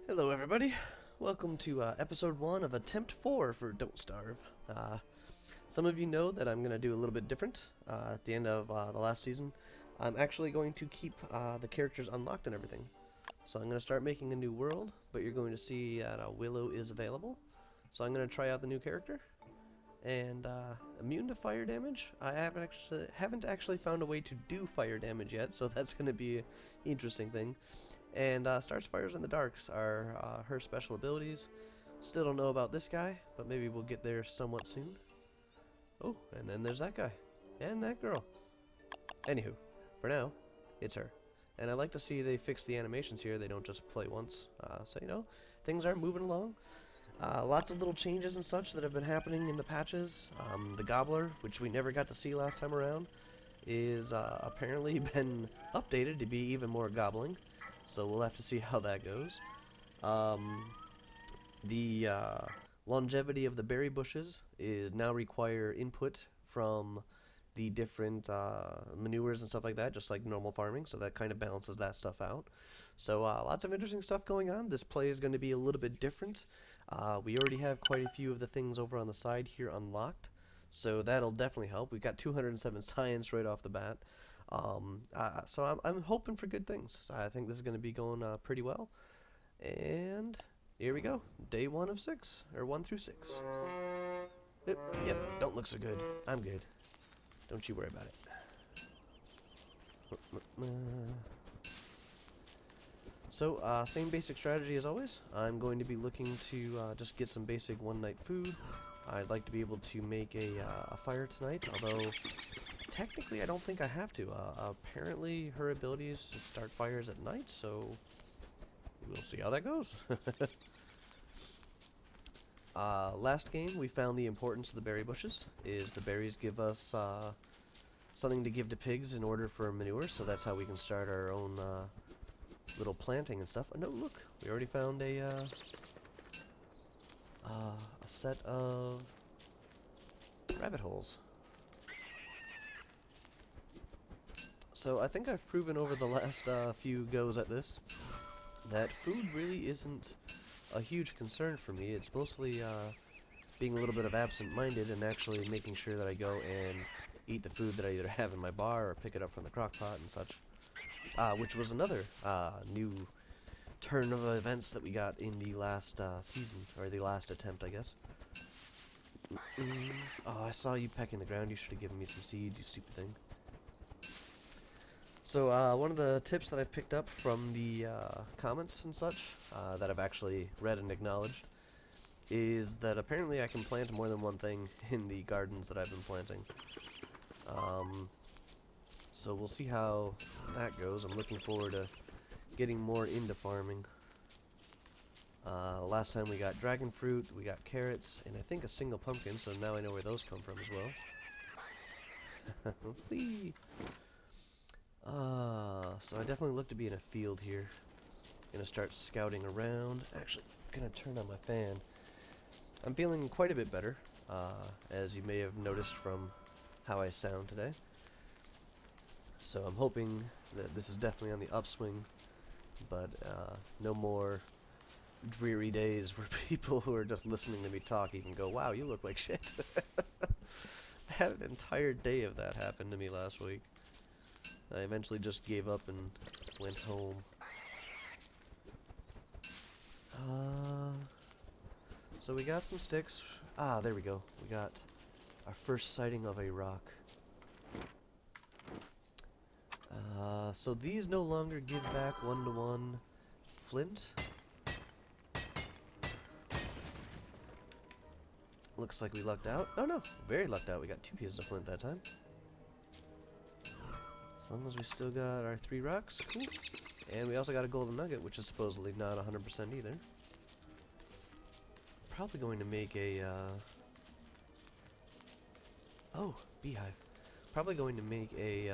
Hello everybody, welcome to episode 1 of Attempt 4 for Don't Starve. Uh, some of you know that I'm going to do a little bit different at the end of the last season. I'm actually going to keep the characters unlocked and everything. So I'm going to start making a new world, but you're going to see that Willow is available. So I'm going to try out the new character. And immune to fire damage. I haven't actually found a way to do fire damage yet, so that's going to be an interesting thing. And Starts Fires in the Darks are her special abilities. Still don't know about this guy, but maybe we'll get there somewhat soon. Oh, and then there's that guy. And that girl. Anywho, for now, it's her. And I like to see they fix the animations here. They don't just play once. So, things are moving along. Lots of little changes and such that have been happening in the patches. The Gobbler, which we never got to see last time around, is apparently been updated to be even more gobbling. So we'll have to see how that goes. The longevity of the berry bushes is now require input from the different manures and stuff like that, just like normal farming, so that kind of balances that stuff out. So lots of interesting stuff going on. This play is going to be a little bit different. We already have quite a few of the things over on the side here unlocked, so that'll definitely help. We've got 207 science right off the bat. So I'm hoping for good things. So I think this is going to be going pretty well. And here we go. Day 1 of 6, or 1 through 6. Yep, don't look so good. I'm good. Don't you worry about it. So, same basic strategy as always. I'm going to be looking to just get some basic one-night food. I'd like to be able to make a fire tonight, although technically I don't think I have to. Apparently her ability is to start fires at night, so we'll see how that goes. Last game we found the importance of the berry bushes. The berries give us something to give to pigs in order for manure, so that's how we can start our own little planting and stuff. Oh, no, look, we already found a set of rabbit holes. So I think I've proven over the last few goes at this that food really isn't a huge concern for me. It's mostly being a little bit of absent-minded and actually making sure that I go and eat the food that I either have in my bar or pick it up from the crock pot and such. Which was another new turn of events that we got in the last season, or the last attempt, I guess. Oh, I saw you pecking the ground. You should have given me some seeds, you stupid thing. So, one of the tips that I've picked up from the comments and such, that I've actually read and acknowledged, is that apparently I can plant more than one thing in the gardens that I've been planting. So we'll see how that goes. I'm looking forward to getting more into farming. Last time we got dragon fruit, we got carrots, and I think a single pumpkin, so now I know where those come from as well. Flee! So I definitely look to be in a field here. Gonna start scouting around. Actually, gonna turn on my fan. I'm feeling quite a bit better, as you may have noticed from how I sound today. So I'm hoping that this is definitely on the upswing, but no more dreary days where people who are just listening to me talk even go, wow, you look like shit. I had an entire day of that happen to me last week. I eventually just gave up and went home. So we got some sticks. Ah, there we go. We got our first sighting of a rock. So these no longer give back 1-to-1 flint. Looks like we lucked out. Oh no, very lucked out. We got 2 pieces of flint that time. As long as we still got our 3 rocks, cool. And we also got a golden nugget, which is supposedly not 100% either. Probably going to make a, oh, beehive. Probably going to make a,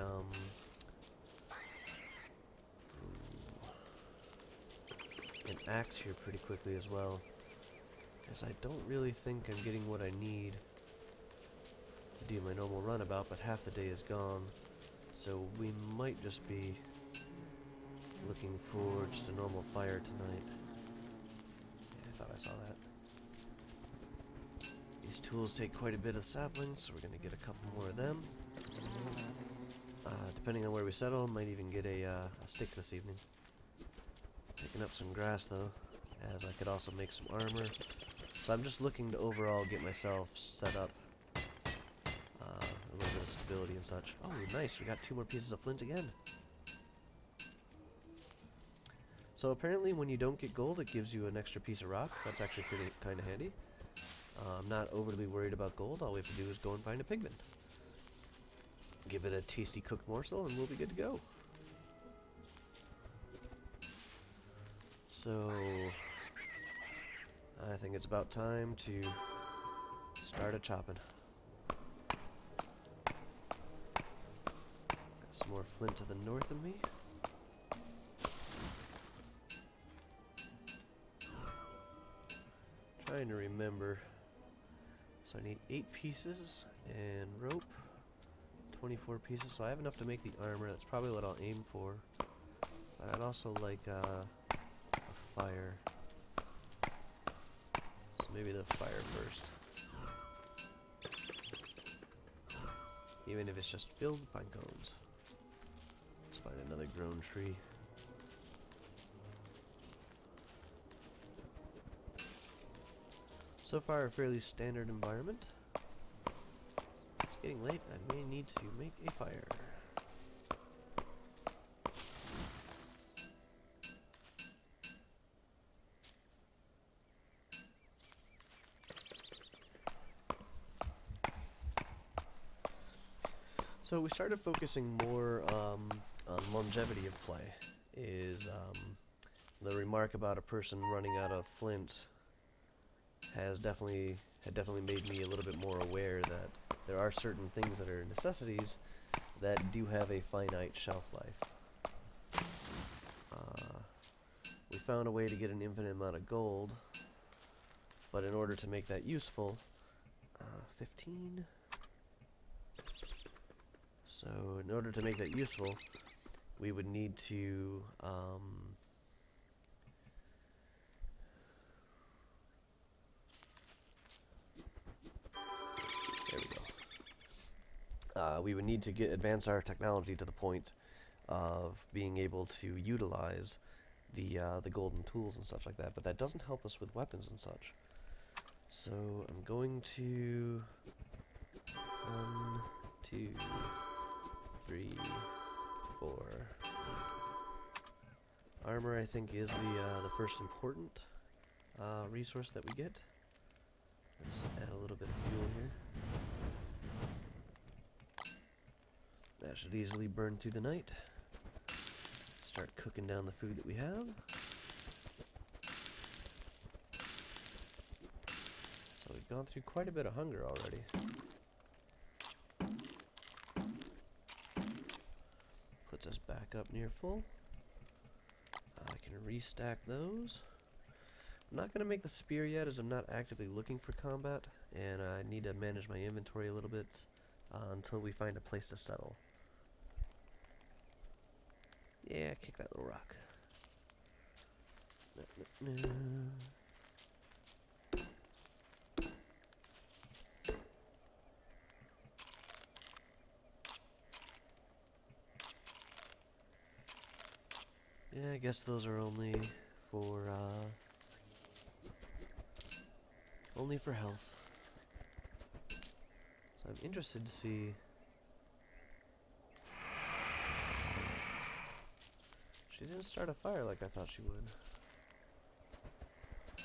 an axe here pretty quickly as well, as I don't really think I'm getting what I need to do my normal runabout, but half the day is gone, so we might just be looking for just a normal fire tonight. saw that. These tools take quite a bit of saplings, so we're going to get a couple more of them. Depending on where we settle, might even get a stick this evening. Picking up some grass though, as I could also make some armor. So I'm just looking to overall get myself set up. A little bit of stability and such. Oh, nice, we got 2 more pieces of flint again. So apparently when you don't get gold, it gives you an extra piece of rock. That's actually pretty kind of handy. I'm not overly worried about gold. All we have to do is go and find a pigman. Give it a tasty cooked morsel and we'll be good to go. So I think it's about time to start a chopping. Got some more flint to the north of me. Trying to remember. So I need 8 pieces and rope. 24 pieces, so I have enough to make the armor. That's probably what I'll aim for. But I'd also like a fire. So maybe the fire first. Even if it's just filled with pine cones. Let's find another grown tree. So far, a fairly standard environment. It's getting late. I may need to make a fire. So we started focusing more on longevity of play. Is the remark about a person running out of flint had definitely made me a little bit more aware that there are certain things that are necessities that do have a finite shelf life. We found a way to get an infinite amount of gold, but in order to make that useful, 15. So in order to make that useful, we would need to there we go. We would need to advance our technology to the point of being able to utilize the golden tools and such like that, but that doesn't help us with weapons and such. So I'm going to 1, 2, 3, 4. Armor, I think, is the first important resource that we get. Let's add a little bit of fuel here. That should easily burn through the night. Start cooking down the food that we have. So we've gone through quite a bit of hunger already. Puts us back up near full. I can restack those. I'm not going to make the spear yet as I'm not actively looking for combat, and I need to manage my inventory a little bit until we find a place to settle. Yeah, kick that little rock. Yeah, I guess those are only for health. So I'm interested to see. She didn't start a fire like I thought she would. Do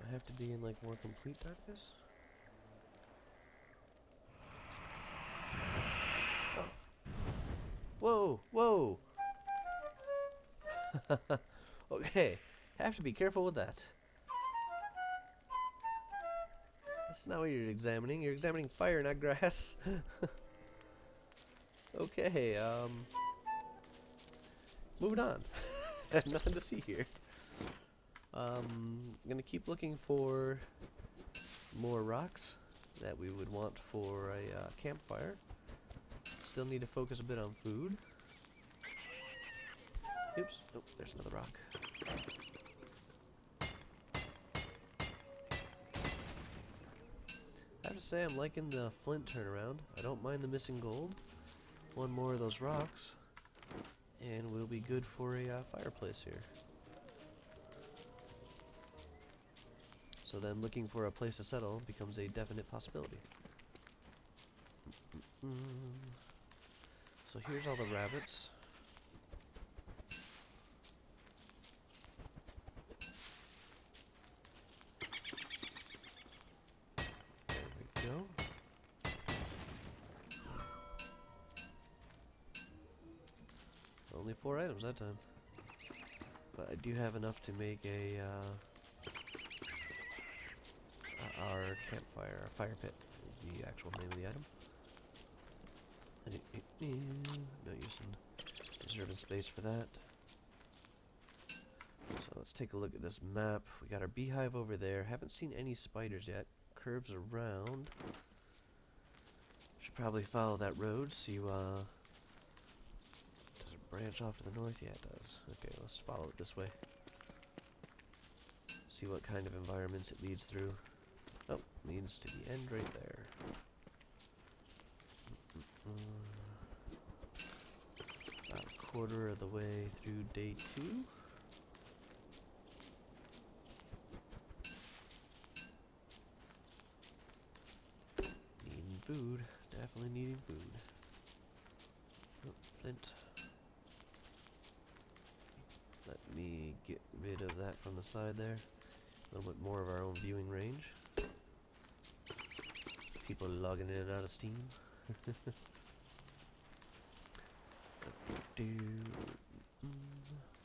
I have to be in like more complete darkness? Oh. Whoa, whoa! Okay, have to be careful with that. That's not what you're examining. You're examining fire, not grass. Okay, moving on. Nothing to see here. I'm gonna keep looking for more rocks that we would want for a campfire. Still need to focus a bit on food. Oops, oh, there's another rock. say I'm liking the flint turnaround. I don't mind the missing gold. One more of those rocks, and we'll be good for a fireplace here. So then looking for a place to settle becomes a definite possibility. So here's all the rabbits. There we go. Only 4 items that time. But I do have enough to make our campfire, our fire pit is the actual name of the item. No use in reserving space for that. So let's take a look at this map. We got our beehive over there. Haven't seen any spiders yet. Curves around. Should probably follow that road. See, does it branch off to the north? Yeah, it does. Okay, let's follow it this way. See what kind of environments it leads through. Oh, leads to the end right there. About a quarter of the way through day 2. Needing food. Definitely needing food. Oh, flint. Let me get rid of that from the side there. A little bit more of our own viewing range. People logging in and out of Steam.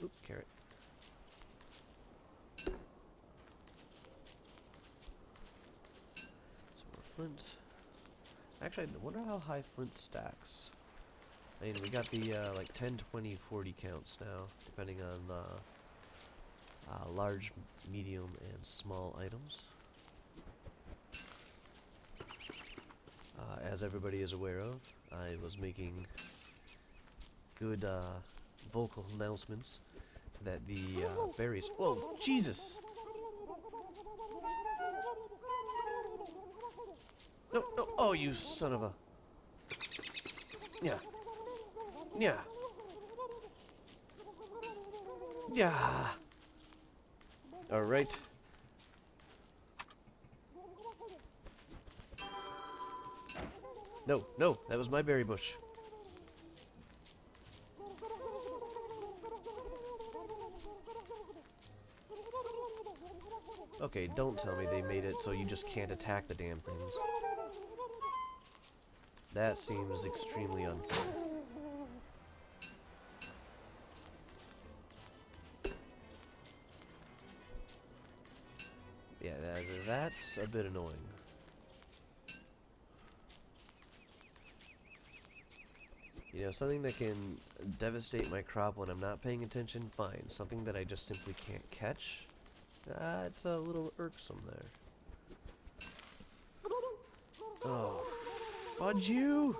Oop, carrot. Some more flint. Actually, I wonder how high flint stacks. I mean, we got the like 10, 20, 40 counts now, depending on large, medium, and small items. As everybody is aware of, I was making good vocal announcements that the berries... Whoa, Jesus! No, no, oh, you son of a... Yeah. Yeah. Yeah. Alright. No, no, that was my berry bush. Okay, don't tell me they made it so you just can't attack the damn things. That seems extremely unfair. Yeah, that's a bit annoying. You know, something that can devastate my crop when I'm not paying attention, fine. Something that I just simply can't catch, it's a little irksome there. Oh, fudge you!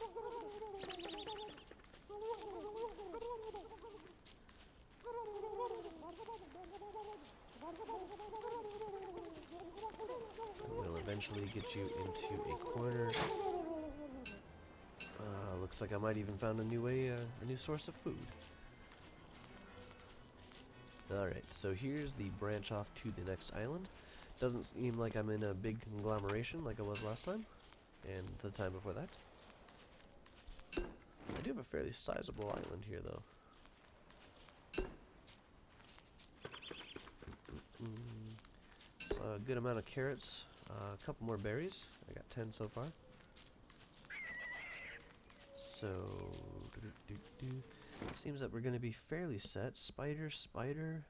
We'll eventually get you into a corner. Looks like I might even found a new way, a new source of food. Alright, so here's the branch off to the next island. Doesn't seem like I'm in a big conglomeration like I was last time, and the time before that. I do have a fairly sizable island here, though. So a good amount of carrots, a couple more berries. I got 10 so far. So, seems that we're going to be fairly set. Spider, spider,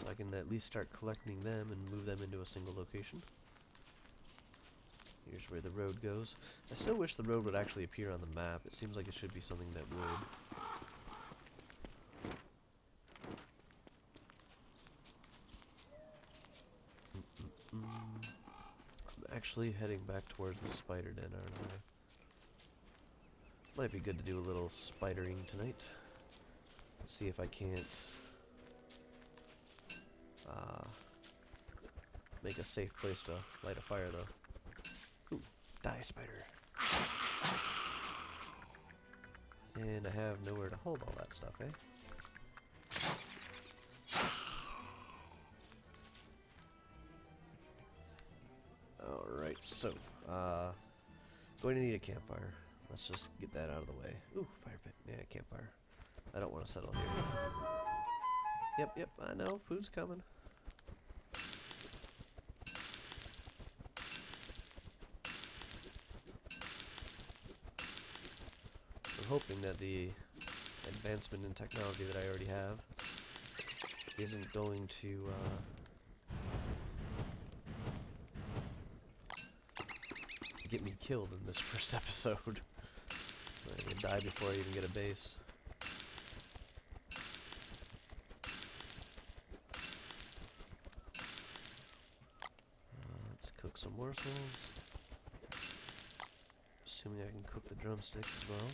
so I can at least start collecting them and move them into a single location. Here's where the road goes. I still wish the road would actually appear on the map. It seems like it should be something that would. I'm actually heading back towards the spider den, aren't I? Might be good to do a little spidering tonight. See if I can't make a safe place to light a fire, though. Ooh, Die, spider. And I have nowhere to hold all that stuff, eh? Alright, so, going to need a campfire. Let's just get that out of the way. Ooh, fire pit. Yeah, campfire. I don't want to settle here. Yep, I know. Food's coming. I'm hoping that the advancement in technology that I already have isn't going to, get me killed in this first episode. I'm gonna die before I even get a base. Let's cook some morsels. Assuming I can cook the drumsticks as well.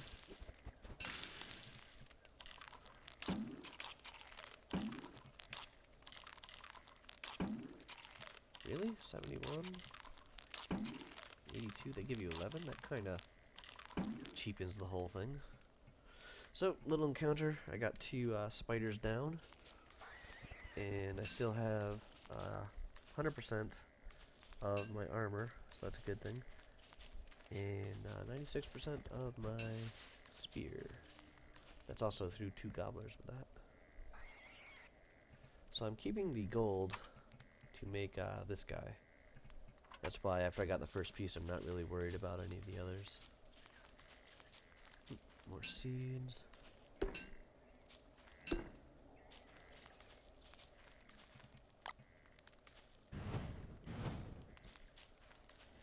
Really? 71? 82? They give you 11? That kinda cheapens the whole thing. So, little encounter. I got 2 spiders down. And I still have 100% of my armor, so that's a good thing. And 96% of my spear. That's also through 2 gobblers with that. So I'm keeping the gold to make this guy. That's why after I got the first piece, I'm not really worried about any of the others. More seeds.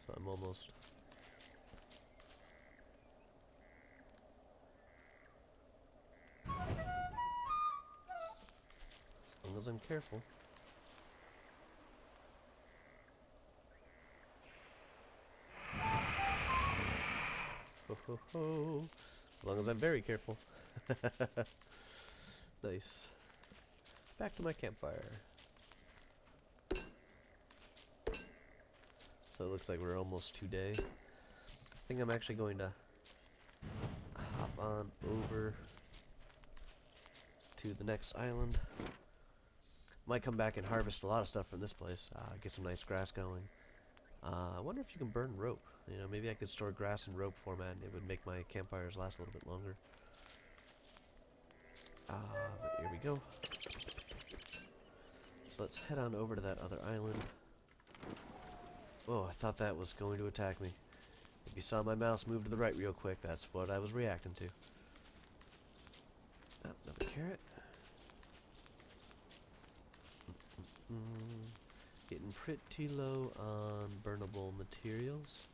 So I'm almost... As long as I'm careful. Ho ho ho! As long as I'm very careful. Nice. Back to my campfire. So it looks like we're almost to day. I think I'm actually going to hop on over to the next island. Might come back and harvest a lot of stuff from this place. Get some nice grass going. I wonder if you can burn rope. You know, maybe I could store grass in rope format and it would make my campfires last a little bit longer. But here we go. So let's head on over to that other island. Whoa, I thought that was going to attack me. If you saw my mouse move to the right real quick, that's what I was reacting to. Oh, another carrot. Getting pretty low on burnable materials.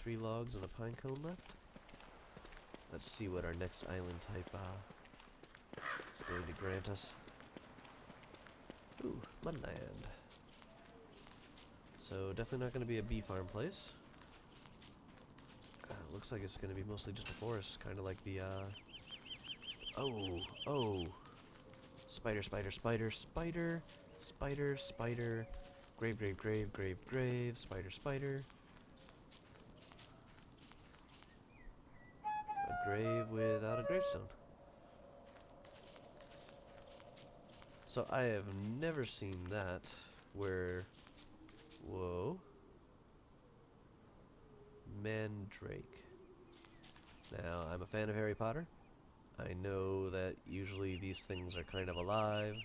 3 logs and a pine cone left. Let's see what our next island type is going to grant us. Ooh, mudland. So definitely not going to be a bee farm place. Looks like it's going to be mostly just a forest, kind of like the oh, spider, spider, spider, spider, spider, spider, grave, grave, grave, grave, grave, spider, spider. A grave without a gravestone. So I have never seen that where, whoa, mandrake. Now, I'm a fan of Harry Potter. I know that usually these things are kind of alive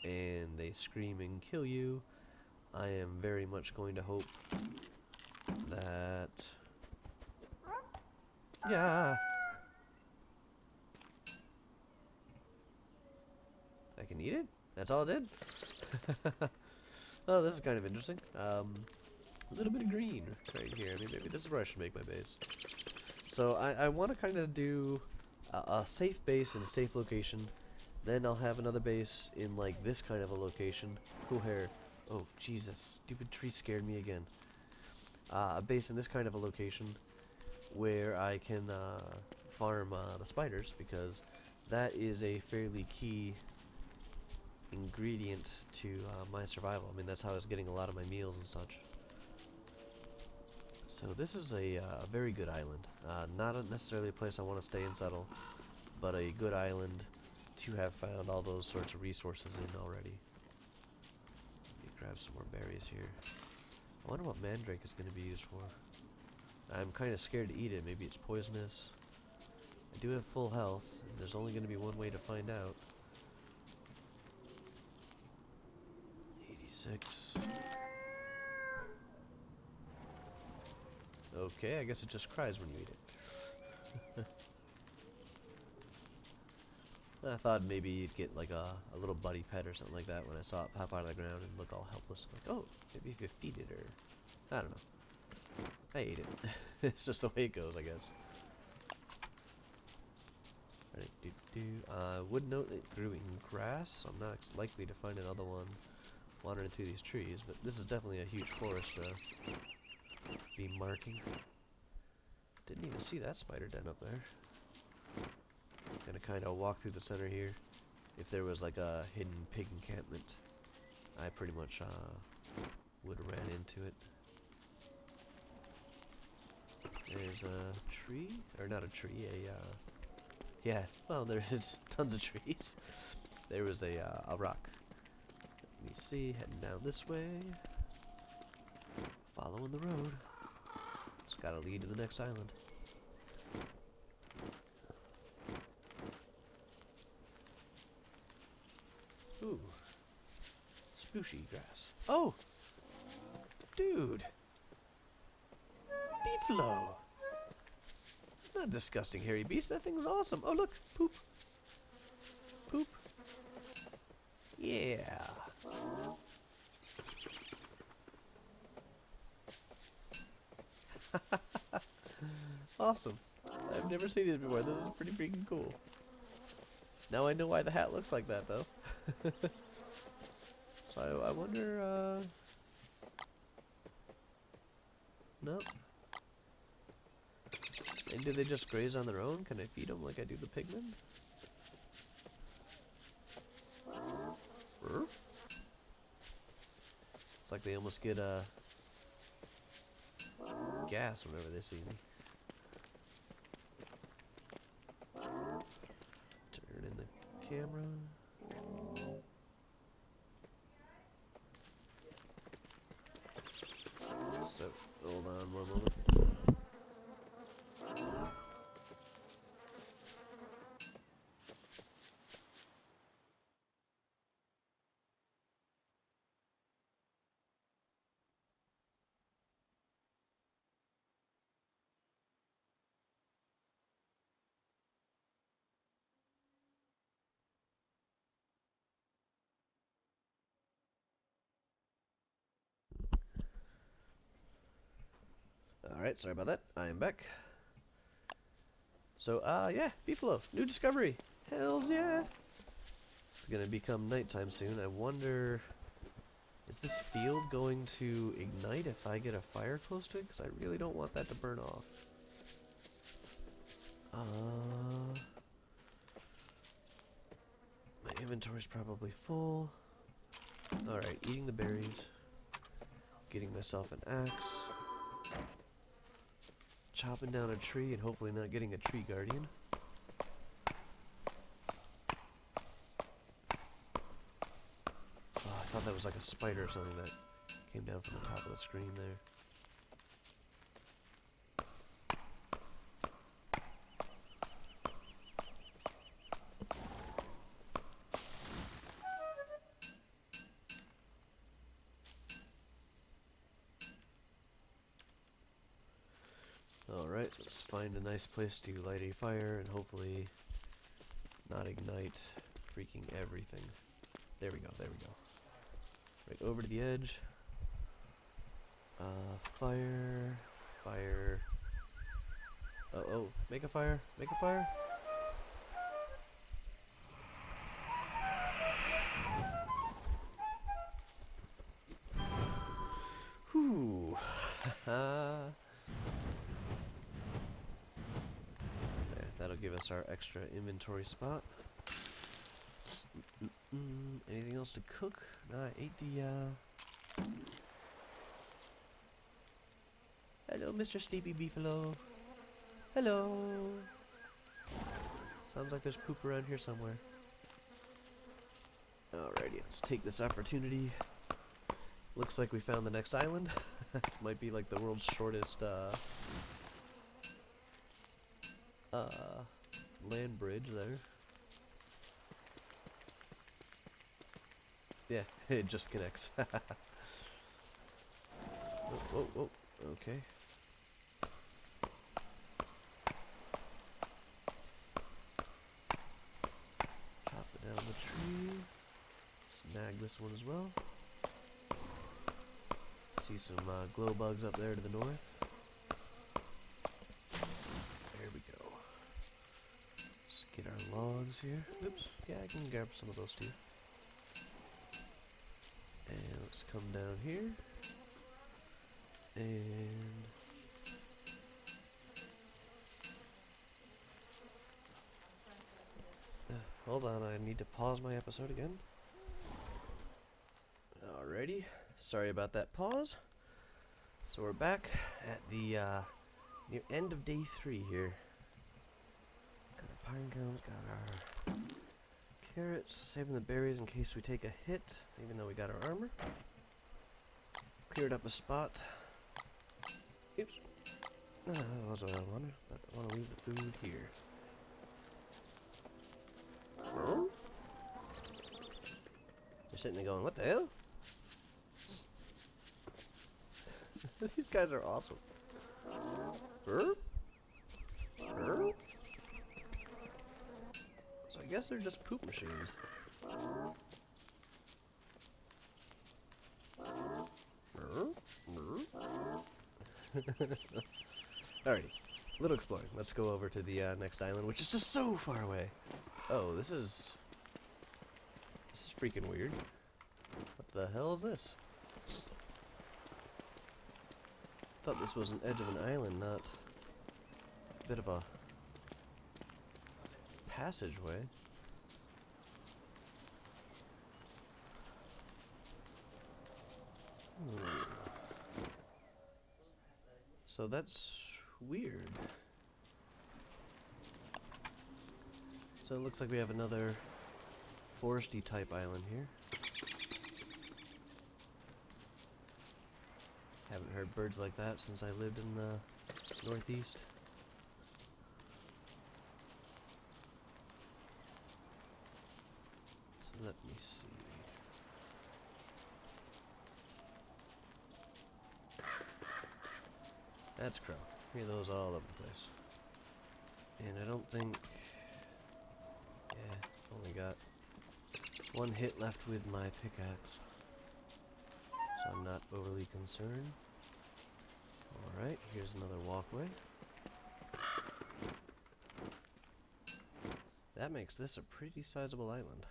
and they scream and kill you. I am very much going to hope that... Yeah! I can eat it? That's all it did? Oh, this is kind of interesting. A little bit of green right here. I mean, maybe this is where I should make my base. So I want to kind of do a safe base in a safe location. Then I'll have another base in like this kind of a location. Cool hair. Oh, Jesus. Stupid tree scared me again. A base in this kind of a location where I can farm the spiders, because that is a fairly key ingredient to my survival. I mean, that's how I was getting a lot of my meals and such. So this is a very good island. Not necessarily a place I want to stay and settle, but a good island to have found all those sorts of resources in already. Let me grab some more berries here. I wonder what mandrake is going to be used for. I'm kind of scared to eat it. Maybe it's poisonous. I do have full health, and there's only going to be one way to find out. 86. Okay, I guess it just cries when you eat it. I thought maybe you'd get like a little buddy pet or something like that when I saw it pop out of the ground and look all helpless. Like, oh, maybe if you feed it or... I don't know. I ate it. It's just the way it goes, I guess. Would note it grew in grass, so I'm not likely to find another one wandering through these trees, but this is definitely a huge forest to be marking. Didn't even see that spider den up there. Gonna kind of walk through the center here. If there was like a hidden pig encampment, I pretty much would have ran into it. There's a tree, or not a tree, yeah, well, there is tons of trees. There was a rock. Let me see, heading down this way. Following the road. It's gotta lead to the next island. Ooh. Splooshy grass. Oh! Dude! Beefalo! It's not a disgusting hairy beast, that thing's awesome. Oh look! Poop! Poop! Yeah! Awesome. I've never seen these before. This is pretty freaking cool. Now I know why the hat looks like that, though. So I wonder, Nope. And do they just graze on their own? Can I feed them like I do the pigmen? It's like they almost get, gas whenever they see me. Turn in the camera. So, hold on one moment. Alright, sorry about that. I am back. So, yeah, Beefalo, new discovery. Hells yeah! It's gonna become nighttime soon. I wonder, is this field going to ignite if I get a fire close to it? Because I really don't want that to burn off. My inventory's probably full. Alright, eating the berries. Getting myself an axe. Chopping down a tree and hopefully not getting a tree guardian. Oh, I thought that was like a spider or something that came down from the top of the screen there. Alright, let's find a nice place to light a fire and hopefully not ignite freaking everything. There we go, there we go. Right over to the edge. Fire, fire. Oh, make a fire, make a fire. Whew. There, that'll give us our extra inventory spot. Anything else to cook? No, I ate the, hello Mr. Sleepy Beefalo. Hello. Sounds like there's poop around here somewhere. Alrighty, let's take this opportunity. Looks like we found the next island. This might be like the world's shortest land bridge there. Yeah, it just connects. Whoa, okay. Chop it down the tree. Snag this one as well. See some glow bugs up there to the north. There we go. Let's get our logs here. Oops, yeah, I can grab some of those too. And let's come down here. And hold on, I need to pause my episode again. Alrighty, sorry about that pause. So we're back at the near end of day 3 here. Got our pine cones, got our carrots, saving the berries in case we take a hit, even though we got our armor. Cleared up a spot. Oops. No, that wasn't what I wanted, but I want to leave the food here. Huh? You're sitting there going, what the hell? These guys are awesome. Burp? Burp? So I guess they're just poop machines. Alrighty, little exploring. Let's go over to the next island, which is just so far away. Oh, this is freaking weird. What the hell is this? Thought this was an edge of an island, not a bit of a passageway. So that's weird. So it looks like we have another foresty type island here. Haven't heard birds like that since I lived in the Northeast. So let me see. That's crow. Hear those all over the place. And I don't think... Yeah, only got one hit left with my pickaxe. So I'm not overly concerned. Alright, here's another walkway. That makes this a pretty sizable island.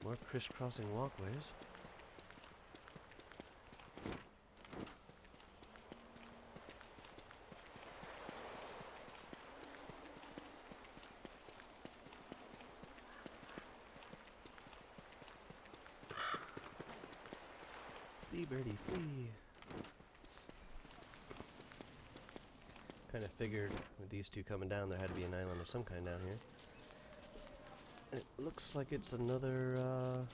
More crisscrossing walkways. Flee, birdie, flee. Kind of figured with these two coming down, there had to be an island of some kind down here. It looks like it's another, oh,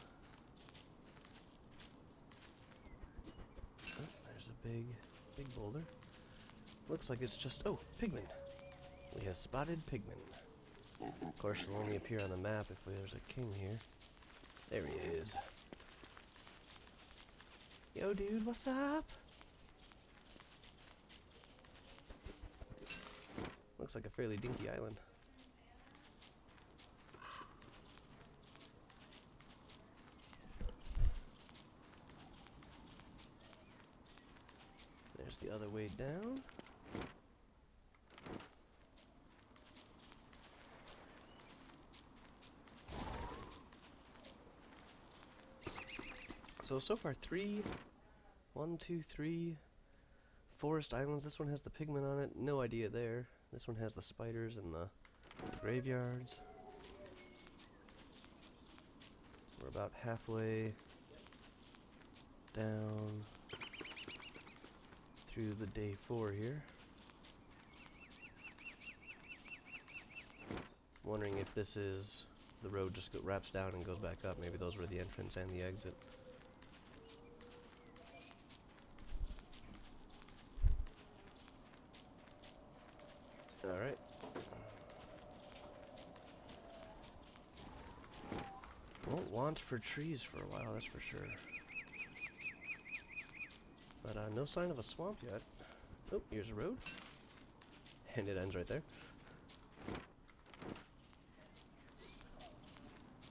there's a big boulder. Looks like it's just, oh, pigmen. We have spotted pigmen. Of course, it'll only appear on the map if there's a king here. There he is. Yo, dude, what's up? Looks like a fairly dinky island. There's the other way down. So far 1, 2, 3 forest islands. This one has the pigmen on it. No idea there. This one has the spiders and the graveyards. We're about halfway down through the day 4 here. Wondering if this is the road just wraps down and goes back up. Maybe those were the entrance and the exit. Alright. Won't want for trees for a while, that's for sure. But no sign of a swamp yet. Oh, here's a road. And it ends right there.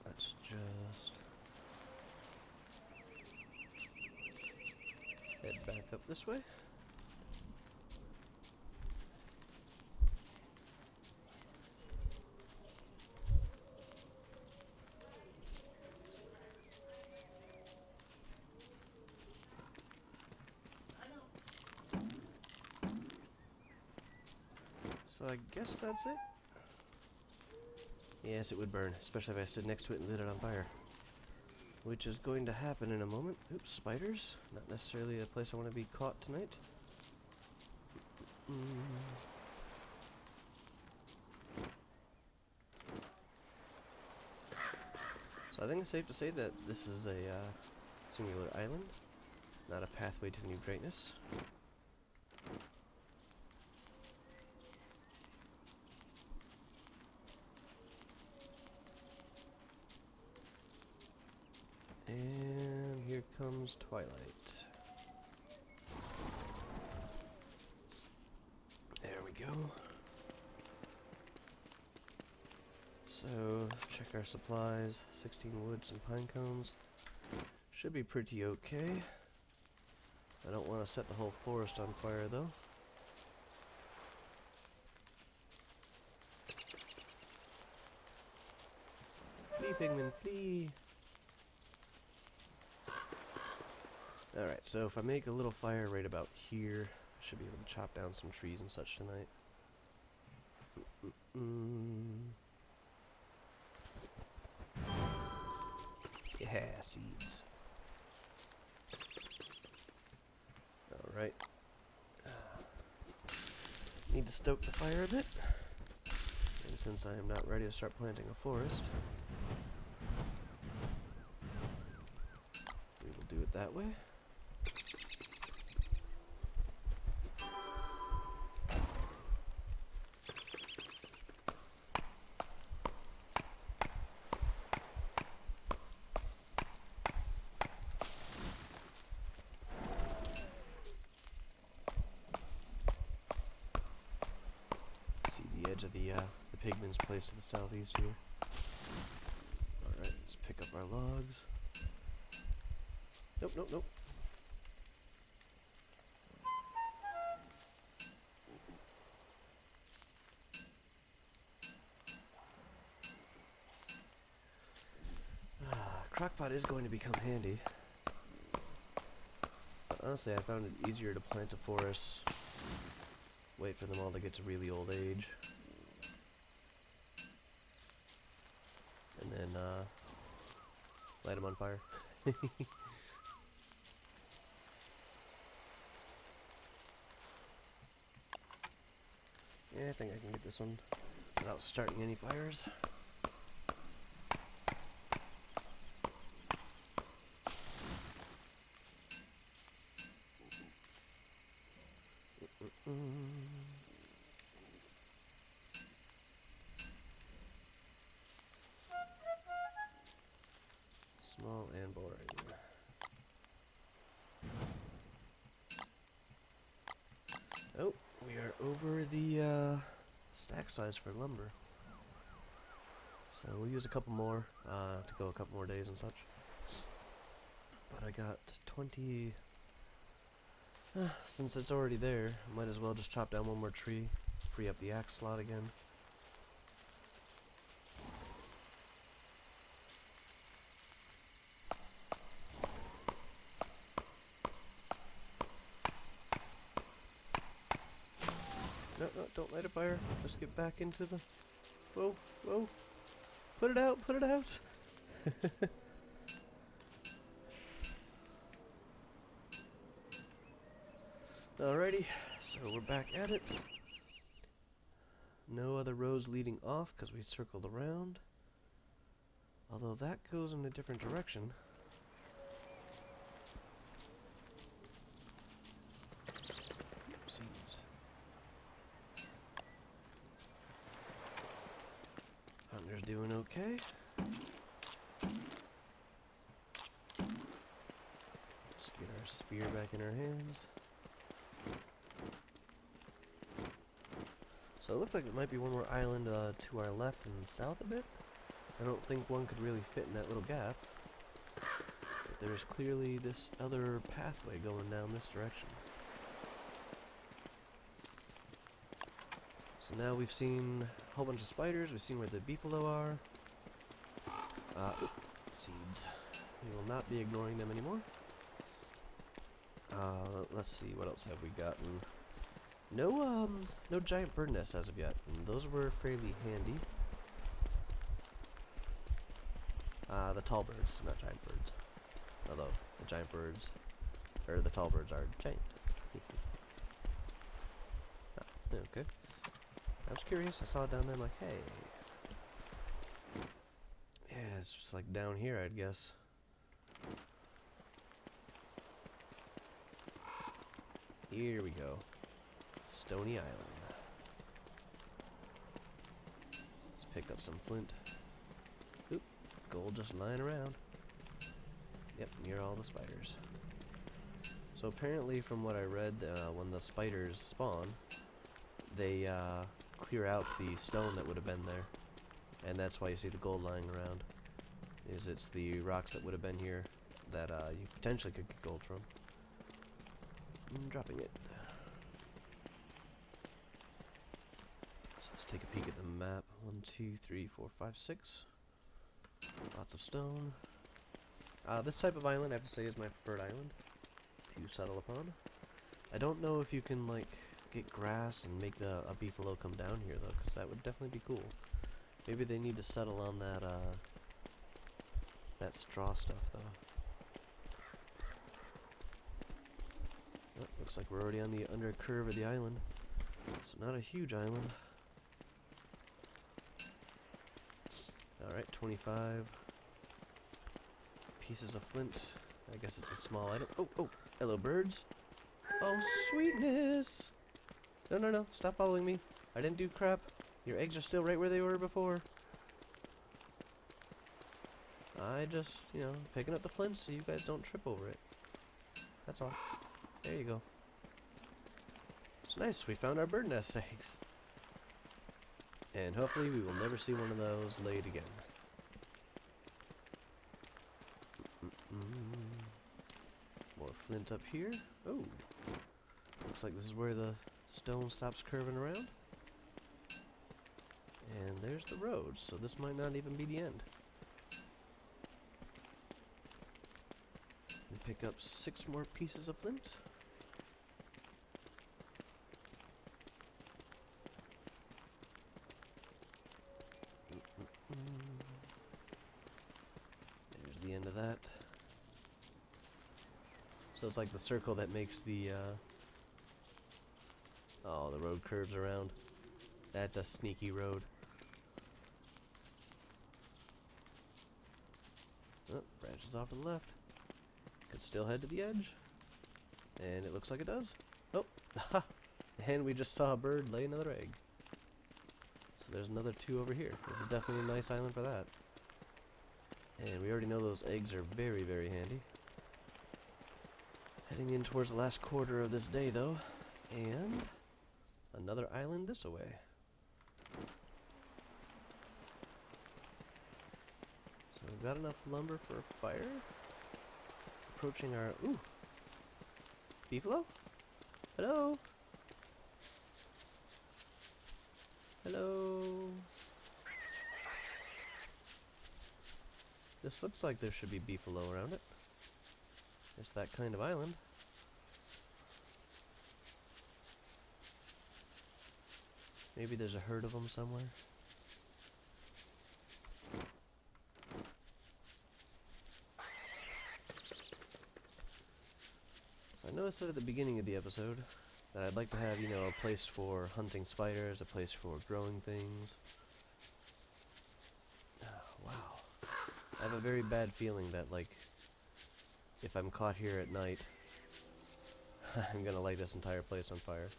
Let's just head back up this way. So I guess that's it. Yes, it would burn, especially if I stood next to it and lit it on fire. Which is going to happen in a moment. Oops, spiders. Not necessarily a place I want to be caught tonight. So I think it's safe to say that this is a singular island, not a pathway to new greatness. And here comes twilight. There we go. So, check our supplies. 16 wood, some pine cones. Should be pretty okay. I don't want to set the whole forest on fire though. Flee, pigman, flee! Alright, so if I make a little fire right about here, I should be able to chop down some trees and such tonight. Yeah, seeds. Alright. Need to stoke the fire a bit. And since I am not ready to start planting a forest, we will do it that way. Of the pigman's place to the southeast here. Alright, let's pick up our logs. Nope, nope, nope. Crockpot is going to become handy. But honestly, I found it easier to plant a forest, wait for them all to get to really old age, and then light them on fire. Yeah, I think I can get this one without starting any fires. Small and boring. Oh, we are over the stack size for lumber. So we'll use a couple more to go a couple more days and such. But I got 20... since it's already there, might as well just chop down one more tree, free up the axe slot again. No, no, don't light a fire. Just get back into the... Whoa, whoa. Put it out, put it out! Alrighty, so we're back at it. No other roads leading off because we circled around. Although that goes in a different direction. Oopsies. Hunter's doing okay. Let's get our spear back in our hands. So it looks like there might be one more island to our left and south a bit. I don't think one could really fit in that little gap. But there's clearly this other pathway going down this direction. So now we've seen a whole bunch of spiders, we've seen where the beefalo are. Seeds. We will not be ignoring them anymore. Let's see, what else have we gotten? No giant bird nests as of yet, and those were fairly handy. The tall birds, not giant birds. Although, the giant birds, or the tall birds are giant. Okay. I was curious, I saw it down there, I'm like, hey. Yeah, it's just like down here, I'd guess. Here we go. Stony Island. Let's pick up some flint. Oop, gold just lying around. Yep, near all the spiders. So apparently, from what I read, when the spiders spawn, they clear out the stone that would have been there. And that's why you see the gold lying around. It's the rocks that would have been here that you potentially could get gold from. I'm dropping it. So let's take a peek at the map. 1, 2, 3, 4, 5, 6. Lots of stone. This type of island, I have to say, is my preferred island to settle upon. I don't know if you can, like, get grass and make a beefalo come down here, though, because that would definitely be cool. Maybe they need to settle on that, that straw stuff, though. Oh, looks like we're already on the under curve of the island. So not a huge island. Alright, 25 pieces of flint. I guess it's a small item. Oh, hello birds. Oh, sweetness. No, stop following me. I didn't do crap. Your eggs are still right where they were before. I just, picking up the flint so you guys don't trip over it. That's all. There you go. It's nice, we found our bird nest eggs. And hopefully we will never see one of those laid again. More flint up here. Oh, looks like this is where the stone stops curving around. And there's the road, so this might not even be the end. And pick up 6 more pieces of flint. There's the end of that. So it's like the circle that makes the, oh, the road curves around. That's a sneaky road. Oh, branches off to the left. Could still head to the edge. And it looks like it does. Oh, and we just saw a bird lay another egg. So there's another 2 over here. This is definitely a nice island for that. And we already know those eggs are very, very handy. Heading in towards the last quarter of this day, though. And another island this way. So we've got enough lumber for a fire. Approaching our... Ooh! Beefalo? Hello? Hello? This looks like there should be beefalo around it. It's that kind of island. Maybe there's a herd of them somewhere. So I noticed that at the beginning of the episode that I'd like to have, you know, a place for hunting spiders, a place for growing things. Oh, wow. I have a very bad feeling that, like, if I'm caught here at night, I'm gonna light this entire place on fire.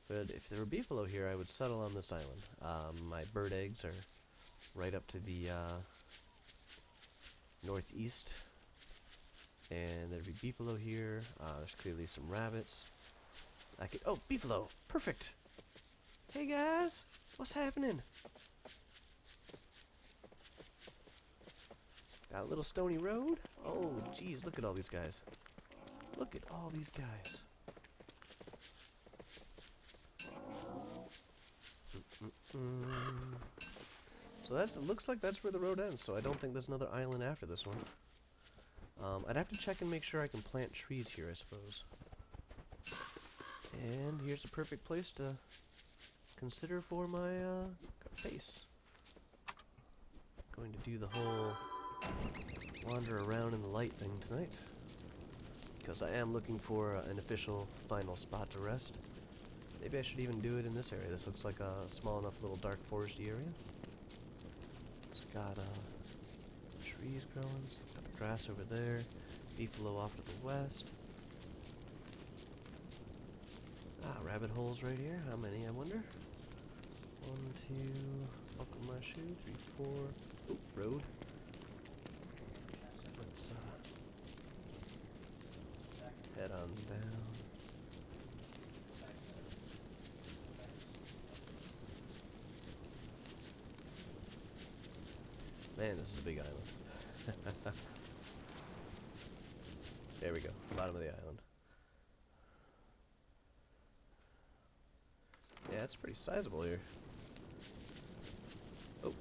But if there were beefalo here, I would settle on this island. My bird eggs are right up to the northeast, and there'd be beefalo here. There's clearly some rabbits. I could— oh, beefalo! Perfect! Hey guys! What's happening? Got a little stony road? Oh, geez, look at all these guys. Look at all these guys. So it looks like that's where the road ends, so I don't think there's another island after this one. I'd have to check and make sure I can plant trees here, I suppose. And here's a perfect place to consider for my base. Going to do the whole wander around in the light thing tonight, because I am looking for an official final spot to rest. Maybe I should even do it in this area. This looks like a small enough little dark foresty area. It's got trees growing, it's got the grass over there, beefalo off to the west. Rabbit holes right here. How many, I wonder? 1, 2, buckle my shoe, 3, 4. Oop, road. Let's head on down. Man, this is a big island. There we go, bottom of the island. Yeah, it's pretty sizable here. Oh,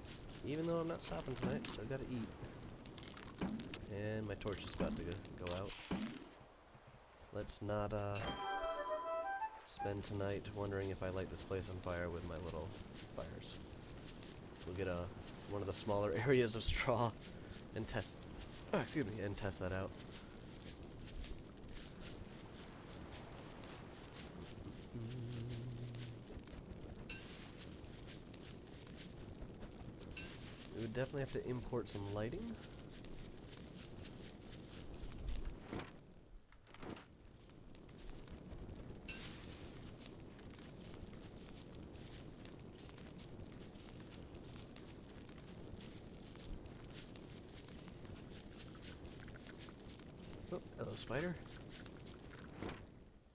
even though I'm not stopping tonight, still gotta eat. And my torch is about to go out. Let's not spend tonight wondering if I light this place on fire with my little fires. We'll get one of the smaller areas of straw and test that out. We would definitely have to import some lighting. Oh, hello, spider.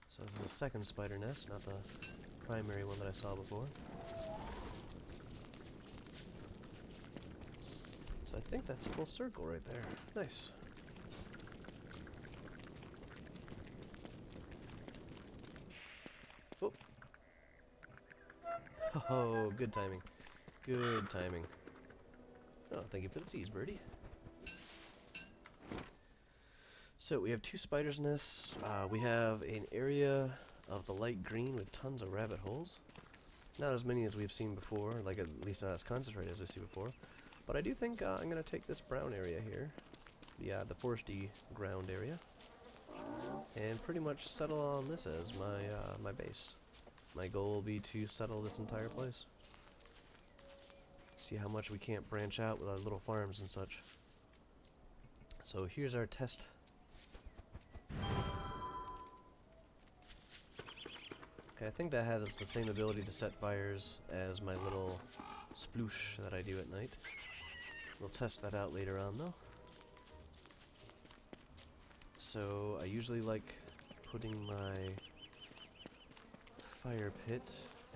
So this is a second spider nest, not the primary one that I saw before. So I think that's full circle right there. Nice. Oh. Oh, good timing. Good timing. Oh, thank you for the seeds, birdie. So we have 2 spiders' nests. We have an area of the light green with tons of rabbit holes. Not as many as we've seen before, like at least not as concentrated as we've seen before. But I do think I'm going to take this brown area here, the foresty ground area, and pretty much settle on this as my base. My goal will be to settle this entire place. See how much we can't branch out with our little farms and such. So here's our test. Okay, I think that has the same ability to set fires as my little sploosh that I do at night. We'll test that out later on though. So I usually like putting my fire pit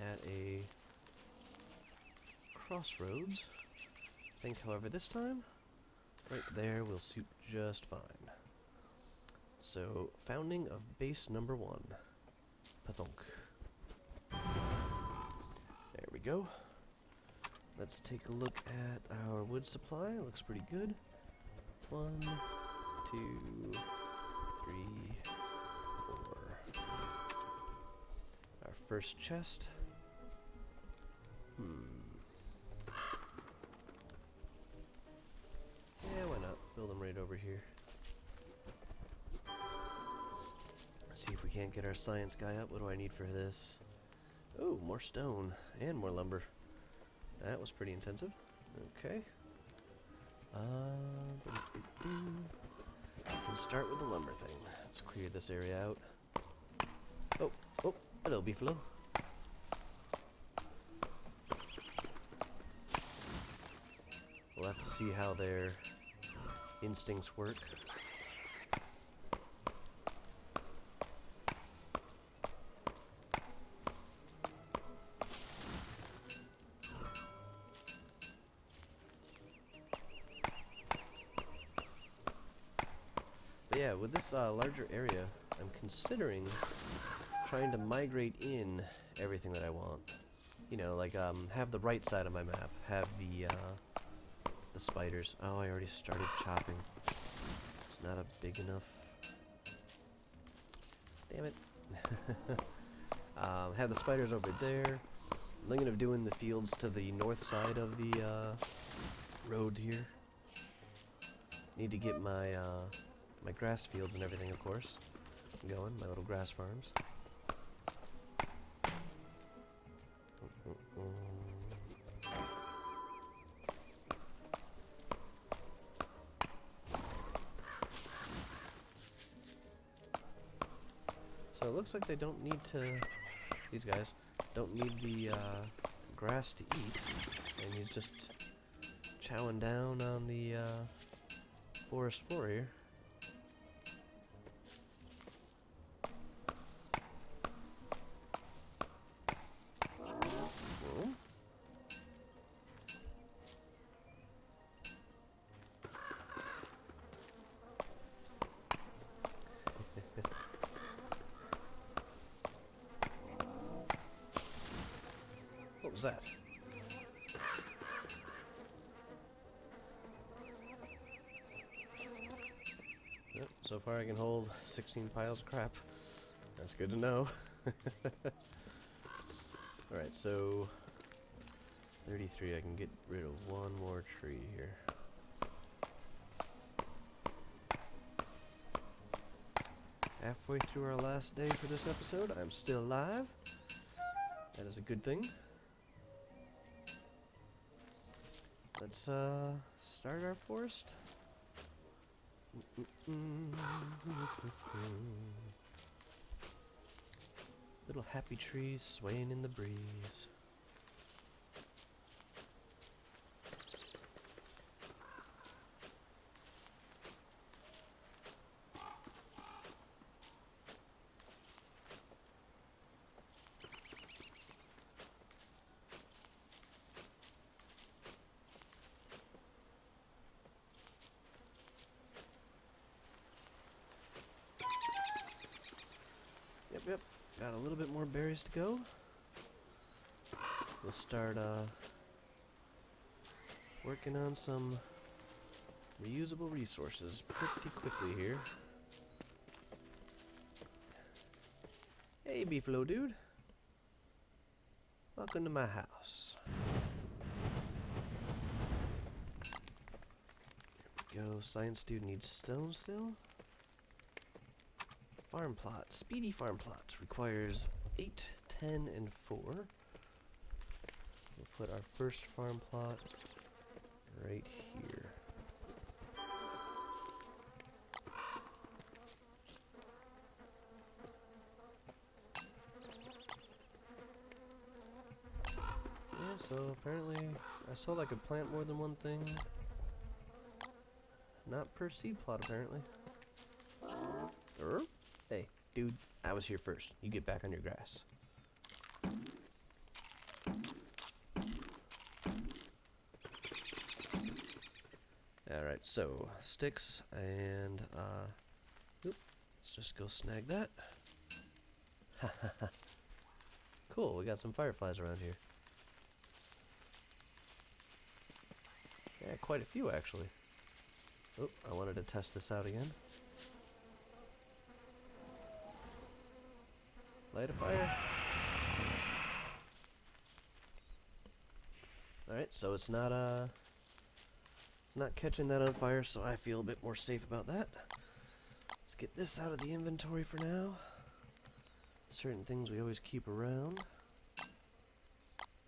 at a crossroads. I think, however, this time, right there will suit just fine. So, founding of base number 1. Pathonk. There we go. Let's take a look at our wood supply. It looks pretty good. 1, 2, 3, 4. Our first chest. Yeah, why not? build them right over here. See if we can't get our science guy up. What do I need for this? Oh, more stone and more lumber. That was pretty intensive. Okay. Let's start with the lumber thing. Let's clear this area out. Oh, oh, hello, Beefalo. We'll have to see how their instincts work. But yeah, with this larger area, I'm considering trying to migrate in everything that I want. You know, like have the right side of my map, have the spiders. Oh, I already started chopping. It's not a big enough. Damn it. Have the spiders over there. I'm thinking of doing the fields to the north side of the road here. Need to get my my grass fields and everything, of course, going. My little grass farms. So it looks like they don't need to. These guys don't need the grass to eat, and he's just chowing down on the forest floor here. What was that? Yep, so far I can hold 16 piles of crap. That's good to know. Alright, so 33, I can get rid of one more tree here. Halfway through our last day for this episode, I'm still alive. That is a good thing. Let's start our forest. Little happy trees swaying in the breeze. Yep, got a little bit more berries to go. We'll start working on some reusable resources pretty quickly here. Hey, Beefalo dude. Welcome to my house. Here we go. Science dude needs stone still. Farm plot. Speedy farm plot. Requires 8, 10, and 4. We'll put our first farm plot right here. Yeah, so apparently I saw I could plant more than one thing. Not per seed plot, apparently. Hey, dude, I was here first. You get back on your grass. Alright, so sticks and let's just go snag that. Cool, we got some fireflies around here. Yeah, quite a few actually. Oh, I wanted to test this out again. Light a fire. Alright, so it's not It's not catching that on fire, so I feel a bit more safe about that. Let's get this out of the inventory for now. Certain things we always keep around.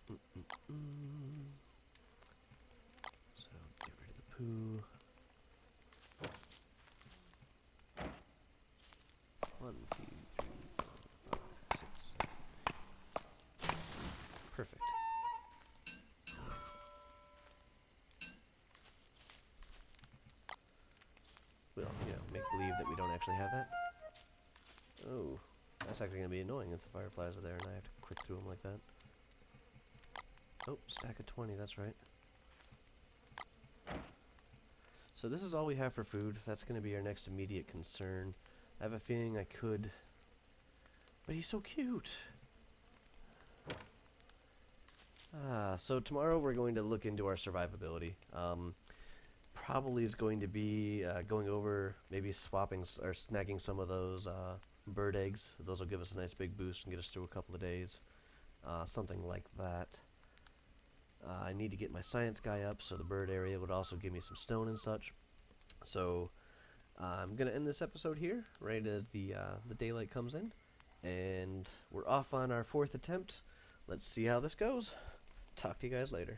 So, get rid of the poo. 1, 2, 3, 4, 5, 6, 7. Perfect. We'll, make believe that we don't actually have that. Oh, that's actually going to be annoying if the fireflies are there and I have to click through them like that. Oh, stack of 20, that's right. So this is all we have for food. That's going to be our next immediate concern. I have a feeling I could... But he's so cute! So tomorrow we're going to look into our survivability. Probably is going to be going over, maybe swapping or snagging some of those bird eggs. Those will give us a nice big boost and get us through a couple of days. Something like that. I need to get my science guy up, so the bird area would also give me some stone and such. So I'm going to end this episode here, right as the daylight comes in. And we're off on our 4th attempt. Let's see how this goes. Talk to you guys later.